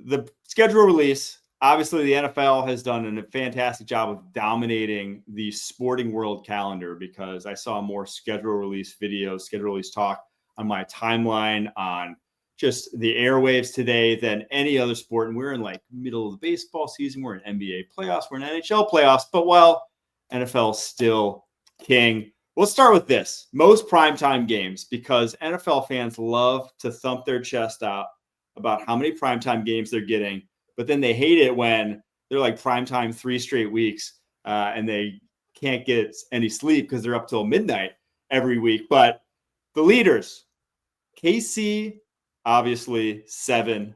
the schedule release, obviously the NFL has done a fantastic job of dominating the sporting world calendar, because I saw more schedule release videos, schedule release talk on my timeline on just the airwaves today than any other sport. And we're in like middle of the baseball season. We're in NBA playoffs. We're in NHL playoffs. But, well, NFL still king. We'll start with this. Most primetime games, because NFL fans love to thump their chest out about how many primetime games they're getting. But then they hate it when they're like primetime 3 straight weeks and they can't get any sleep because they're up till midnight every week. But the leaders, KC, obviously 7.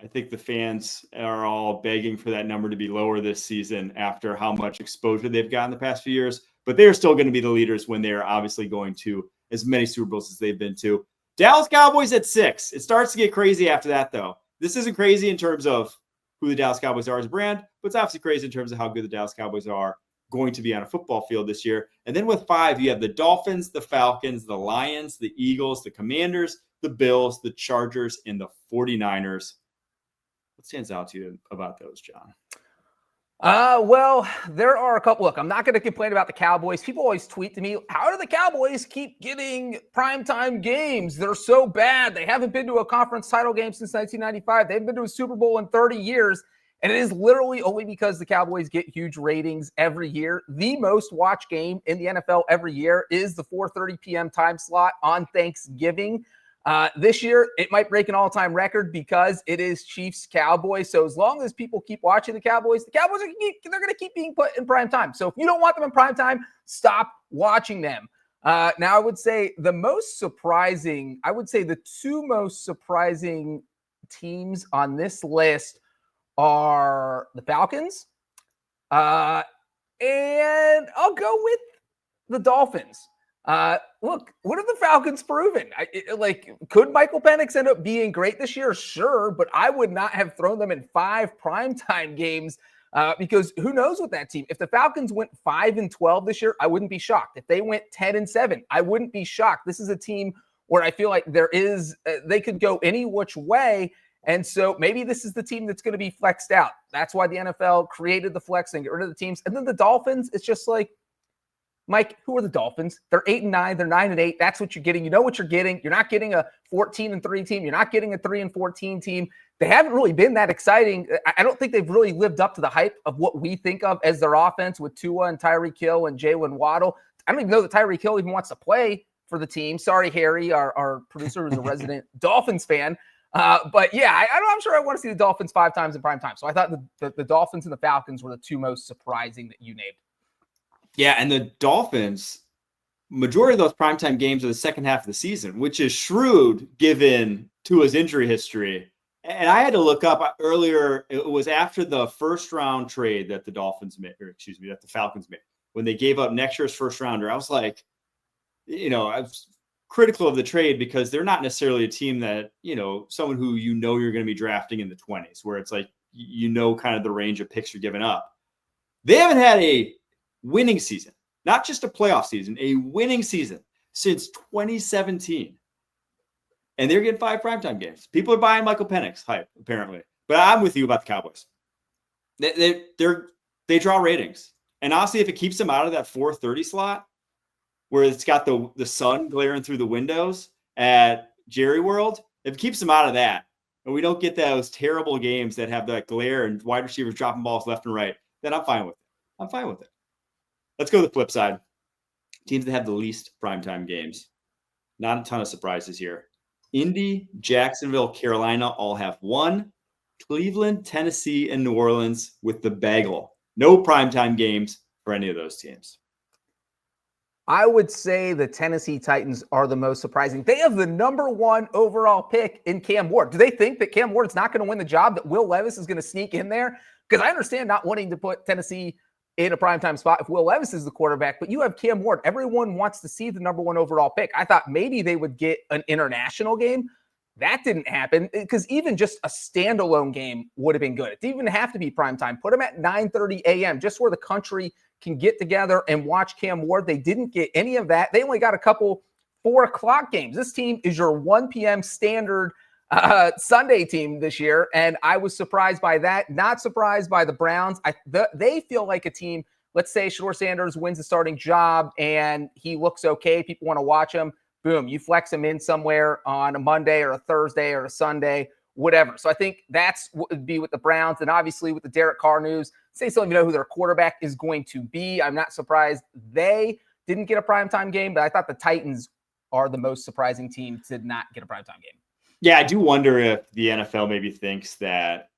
I think the fans are all begging for that number to be lower this season after how much exposure they've gotten the past few years. But they're still going to be the leaders when they are obviously going to as many Super Bowls as they've been to. Dallas Cowboys at 6. It starts to get crazy after that, though. This isn't crazy in terms of who the Dallas Cowboys are as a brand, but it's obviously crazy in terms of how good the Dallas Cowboys are going to be on a football field this year. And then with 5, you have the Dolphins, the Falcons, the Lions, the Eagles, the Commanders, the Bills, the Chargers, and the 49ers. What stands out to you about those, John? Well, there are a couple. Look, I'm not going to complain about the Cowboys. People always tweet to me, how do the Cowboys keep getting primetime games? They're so bad. They haven't been to a conference title game since 1995. They haven't been to a Super Bowl in 30 years. And it is literally only because the Cowboys get huge ratings every year. The most watched game in the NFL every year is the 4:30 p.m. time slot on Thanksgiving. This year, it might break an all-time record because it is Chiefs-Cowboys. So as long as people keep watching the Cowboys are going to keep being put in prime time. So if you don't want them in prime time, stop watching them. Now, I would say the two most surprising teams on this list are the Falcons, and I'll go with the Dolphins. Look, what have the Falcons proven? Could Michael Penix end up being great this year? Sure, but I would not have thrown them in 5 primetime games because who knows with that team. If the Falcons went 5-12 this year, I wouldn't be shocked. If they went 10-7, I wouldn't be shocked. This is a team where I feel like they could go any which way. And so maybe this is the team that's going to be flexed out. That's why the NFL created the flex and get rid of the teams. And then the Dolphins, it's just like, Mike, who are the Dolphins? They're 8-9. They're 9-8. That's what you're getting. You know what you're getting. You're not getting a 14-3 team. You're not getting a 3-14 team. They haven't really been that exciting. I don't think they've really lived up to the hype of what we think of as their offense with Tua and Tyreek Hill and Jalen Waddle. I don't even know that Tyreek Hill even wants to play for the team. Sorry, Harry, our producer, who's a resident Dolphins fan. But yeah, I'm sure I want to see the Dolphins 5 times in prime time. So I thought the Dolphins and the Falcons were the 2 most surprising that you named. Yeah, and the Dolphins, majority of those primetime games are the second half of the season, which is shrewd given Tua's injury history. And I had to look up earlier, it was after the first round trade that the Falcons made, when they gave up next year's first rounder. I was like, I was critical of the trade because they're not necessarily a team that, someone who you're going to be drafting in the 20s, where it's like, kind of the range of picks you're giving up. They haven't had a winning season, not just a playoff season, a winning season since 2017. And they're getting 5 primetime games. People are buying Michael Penix hype, apparently. But I'm with you about the Cowboys. They draw ratings. And honestly, if it keeps them out of that 4:30 slot, where it's got the sun glaring through the windows at Jerry World, if it keeps them out of that, and we don't get those terrible games that have that glare and wide receivers dropping balls left and right, then I'm fine with it. Let's go to the flip side. Teams that have the least primetime games. Not a ton of surprises here. Indy, Jacksonville, Carolina all have 1. Cleveland, Tennessee, and New Orleans with the bagel. No primetime games for any of those teams. I would say the Tennessee Titans are the most surprising. They have the number 1 overall pick in Cam Ward. Do they think that Cam Ward's not going to win the job, that Will Levis is going to sneak in there? Because I understand not wanting to put Tennessee in a primetime spot if Will Levis is the quarterback, but you have Cam Ward. Everyone wants to see the number 1 overall pick. I thought maybe they would get an international game. That didn't happen because even just a standalone game would have been good. It didn't even have to be primetime. Put them at 9:30 a.m., just where the country can get together and watch Cam Ward. They didn't get any of that. They only got a couple 4 o'clock games. This team is your 1 p.m. standard Sunday team this year, and I was surprised by that. Not surprised by the Browns. They feel like a team. Let's say Shedeur Sanders wins the starting job and he looks okay. People want to watch him. Boom, you flex him in somewhere on a Monday or a Thursday or a Sunday, whatever. So I think that's what would be with the Browns. And obviously with the Derek Carr news, say still even know who their quarterback is going to be. I'm not surprised they didn't get a primetime game, but I thought the Titans are the most surprising team to not get a primetime game. Yeah, I do wonder if the NFL maybe thinks that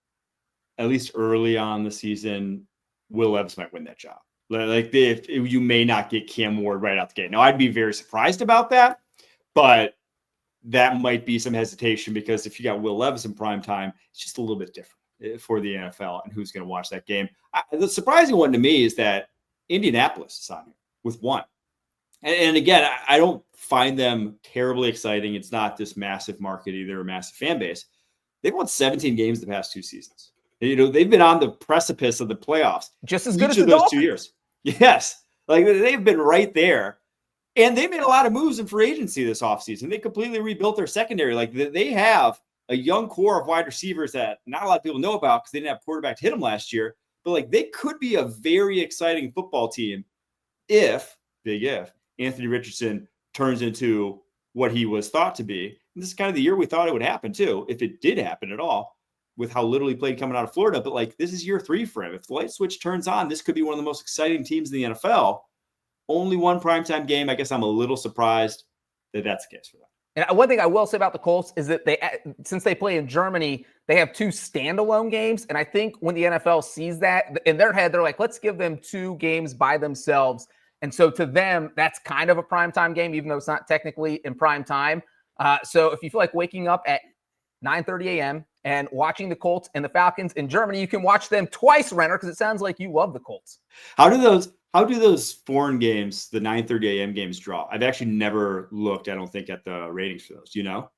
at least early on the season, Will Levis might win that job. Like if you may not get Cam Ward right out the gate. Now, I'd be very surprised about that, but that might be some hesitation because if you got Will Levis in prime time, it's just a little bit different for the NFL and who's going to watch that game. The surprising one to me is that Indianapolis is on here with one. And again, I don't find them terribly exciting. It's not this massive market either, a massive fan base. They've won 17 games the past 2 seasons. They've been on the precipice of the playoffs just as good as each of the those Dolphins. 2 years. Yes. Like they've been right there. And they made a lot of moves in free agency this offseason. They completely rebuilt their secondary. Like they have a young core of wide receivers that not a lot of people know about because they didn't have quarterback to hit them last year. But like they could be a very exciting football team if, big if, Anthony Richardson turns into what he was thought to be. And this is kind of the year we thought it would happen too, if it did happen at all, with how little he played coming out of Florida. But like this is year 3 for him. If the light switch turns on, this could be one of the most exciting teams in the NFL. Only one primetime game. I guess I'm a little surprised that that's the case for them. And one thing I will say about the Colts is that since they play in Germany, they have 2 standalone games. And I think when the NFL sees that in their head, they're like, let's give them 2 games by themselves. And so to them, that's kind of a primetime game, even though it's not technically in prime time. So if you feel like waking up at 9:30 a.m. and watching the Colts and the Falcons in Germany, you can watch them twice, Renner, because it sounds like you love the Colts. How do those foreign games, the 9:30 a.m. games, draw? I've actually never looked, I don't think, at the ratings for those. Do you know?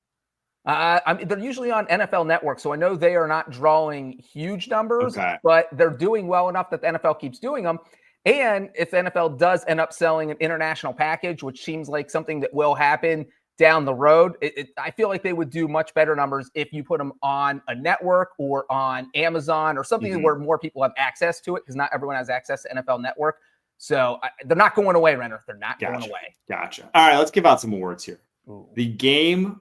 They're usually on NFL Network, so I know they are not drawing huge numbers, but they're doing well enough that the NFL keeps doing them. And if the NFL does end up selling an international package, which seems like something that will happen down the road, I feel like they would do much better numbers if you put them on a network or on Amazon or something where more people have access to it, because not everyone has access to NFL Network. So they're not going away, Renner. They're not going away. Gotcha. All right, let's give out some awards here. Ooh. The game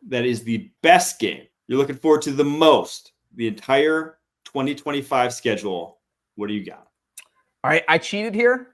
that is the best game you're looking forward to the most, the entire 2025 schedule. What do you got? All right, I cheated here.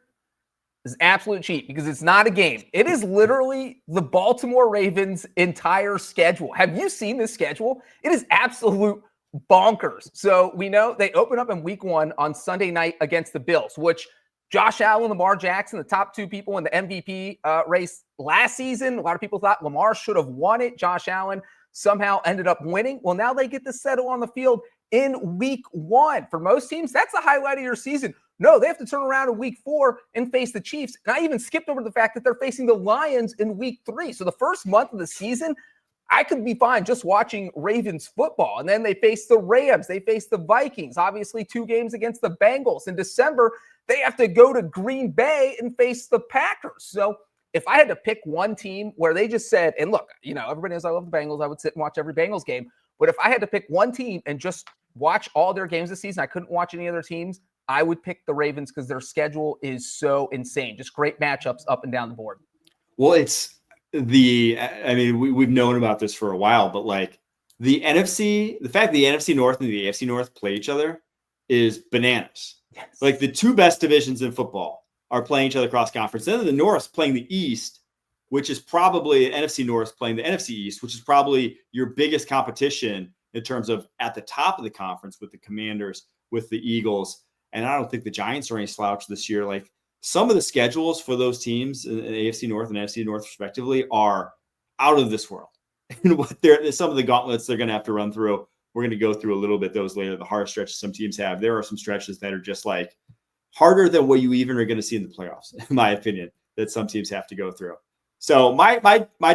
This is absolute cheat because it's not a game. It is literally the Baltimore Ravens' entire schedule. Have you seen this schedule? It is absolute bonkers. So we know they open up in week 1 on Sunday night against the Bills, which Josh Allen, Lamar Jackson, the top 2 people in the MVP race last season. A lot of people thought Lamar should have won it. Josh Allen somehow ended up winning. Well, now they get to settle on the field in week 1. For most teams, that's the highlight of your season. No, they have to turn around in week 4 and face the Chiefs. And I even skipped over the fact that they're facing the Lions in week 3. So the first month of the season, I could be fine just watching Ravens football. And then they face the Rams. They face the Vikings. Obviously, 2 games against the Bengals. In December, they have to go to Green Bay and face the Packers. So if I had to pick one team where they just said, and look, everybody knows I love the Bengals. I would sit and watch every Bengals game. But if I had to pick one team and just watch all their games this season, I couldn't watch any other teams, I would pick the Ravens because their schedule is so insane. Just great matchups up and down the board. Well, we've known about this for a while, but like the fact the NFC North and the AFC North play each other is bananas. Yes. Like the 2 best divisions in football are playing each other cross conference. Then the North playing the East, which is probably NFC North playing the NFC East, which is probably your biggest competition in terms of at the top of the conference with the Commanders, with the Eagles. And I don't think the Giants are any slouch this year. Like some of the schedules for those teams in AFC North and NFC North respectively are out of this world. And some of the gauntlets they're going to have to run through. We're going to go through a little bit those later, the hard stretches some teams have. There are some stretches that are just like harder than what you even are going to see in the playoffs, in my opinion, that some teams have to go through. So my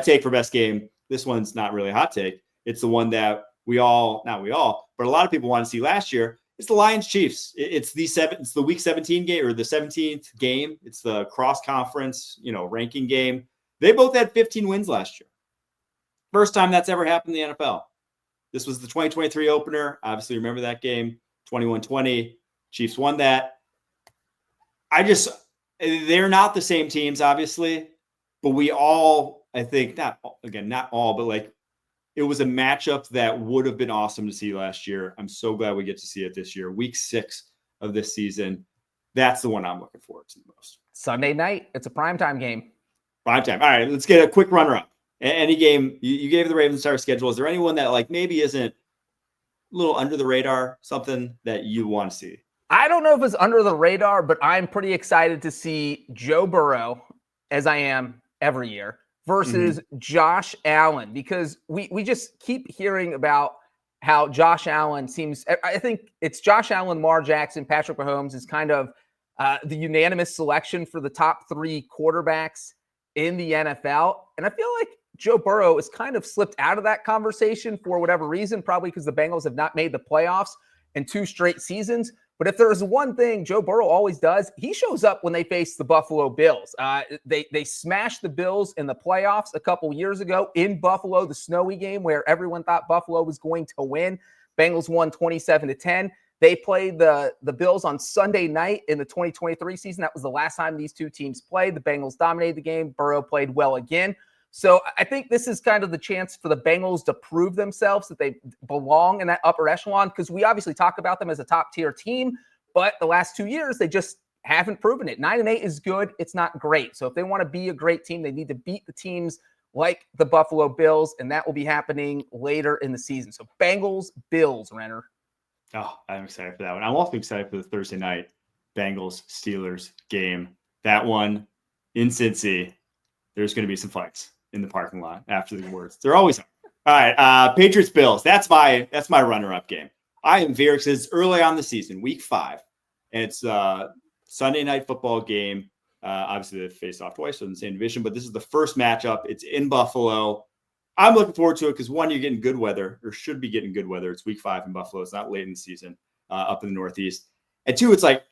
take for best game, this one's not really a hot take. It's the one that but a lot of people want to see last year. It's the Lions Chiefs. It's the week 17 game or the 17th game. It's the cross conference, ranking game. They both had 15 wins last year. First time that's ever happened in the NFL. This was the 2023 opener. Obviously, remember that game, 21-20. Chiefs won that. They're not the same teams, obviously, but we all, I think, not all, but like it was a matchup that would have been awesome to see last year. I'm so glad we get to see it this year. Week 6 of this season. That's the one I'm looking forward to the most. Sunday night. It's a primetime game. Primetime. All right, let's get a quick runner-up. Any game, you gave the Ravens entire schedule. Is there anyone that like maybe isn't a little under the radar, something that you want to see? I don't know if it's under the radar, but I'm pretty excited to see Joe Burrow, as I am every year, versus Josh Allen, because we just keep hearing about how Josh Allen seems – I think it's Josh Allen, Lamar Jackson, Patrick Mahomes is kind of the unanimous selection for the top 3 quarterbacks in the NFL. And I feel like Joe Burrow has kind of slipped out of that conversation for whatever reason, probably because the Bengals have not made the playoffs in 2 straight seasons. But if there's one thing Joe Burrow always does, he shows up when they face the Buffalo Bills. They smashed the Bills in the playoffs a couple years ago in Buffalo, the snowy game where everyone thought Buffalo was going to win. Bengals won 27-10. They played the Bills on Sunday night in the 2023 season. That was the last time these two teams played. The Bengals dominated the game. Burrow played well again. So I think this is kind of the chance for the Bengals to prove themselves that they belong in that upper echelon, because we obviously talk about them as a top-tier team, but the last 2 years, they just haven't proven it. 9-8 is good. It's not great. So if they want to be a great team, they need to beat the teams like the Buffalo Bills, and that will be happening later in the season. So Bengals, Bills, Renner. Oh, I'm excited for that one. I'm also excited for the Thursday night Bengals-Steelers game. That one in Cincy, there's going to be some fights in the parking lot after the words. There always are. All right, Patriots Bills. That's my runner-up game. I am very excited. It's early on the season, week 5, and it's Sunday night football game. Obviously, they faced off twice, so in the same division, but this is the first matchup. It's in Buffalo. I'm looking forward to it because, one, you're getting good weather, or should be getting good weather. It's week 5 in Buffalo. It's not late in the season up in the Northeast. And 2, it's like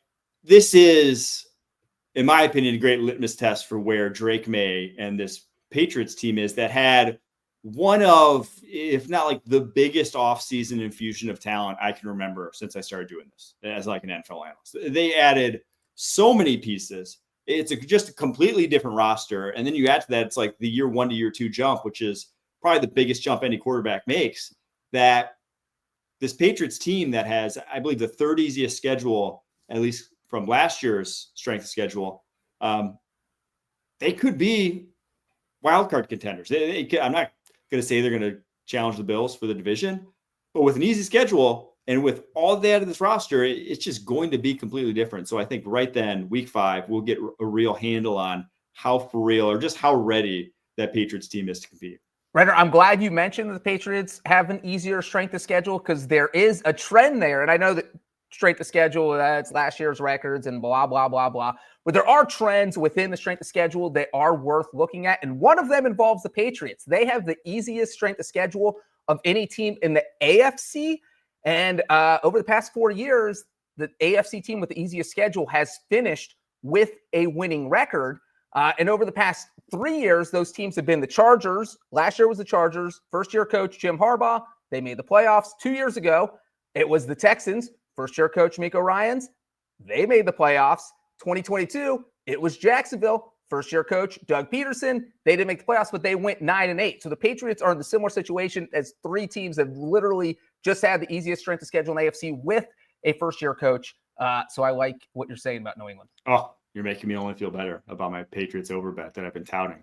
this is, in my opinion, a great litmus test for where Drake May and this Patriots team is, that had one of, if not like the biggest offseason infusion of talent I can remember since I started doing this as like an NFL analyst. They added so many pieces. It's just a completely different roster. And then you add to that, it's like the year 1 to year 2 jump, which is probably the biggest jump any quarterback makes. That this Patriots team that has, I believe, the 3rd easiest schedule, at least from last year's strength of schedule, they could be wildcard contenders. I'm not going to say they're going to challenge the Bills for the division, but with an easy schedule and with all they added to this roster, it's just going to be completely different. So I think right then, week 5, we'll get a real handle on how for real or just how ready that Patriots team is to compete. Renner, I'm glad you mentioned that the Patriots have an easier strength of schedule, because there is a trend there. And I know that strength of schedule, it's last year's records and blah, blah, blah, blah. But there are trends within the strength of schedule that are worth looking at. And one of them involves the Patriots. They have the easiest strength of schedule of any team in the AFC. And over the past 4 years, the AFC team with the easiest schedule has finished with a winning record. And over the past 3 years, those teams have been the Chargers. Last year was the Chargers. First-year coach Jim Harbaugh. They made the playoffs. 2 years ago, it was the Texans. First-year coach Miko Ryans. They made the playoffs. 2022, it was Jacksonville. First-year coach Doug Peterson. They didn't make the playoffs, but they went 9-8. So the Patriots are in the similar situation as 3 teams that literally just had the easiest strength of schedule in the AFC with a first-year coach. So I like what you're saying about New England. Oh, you're making me only feel better about my Patriots over bet that I've been touting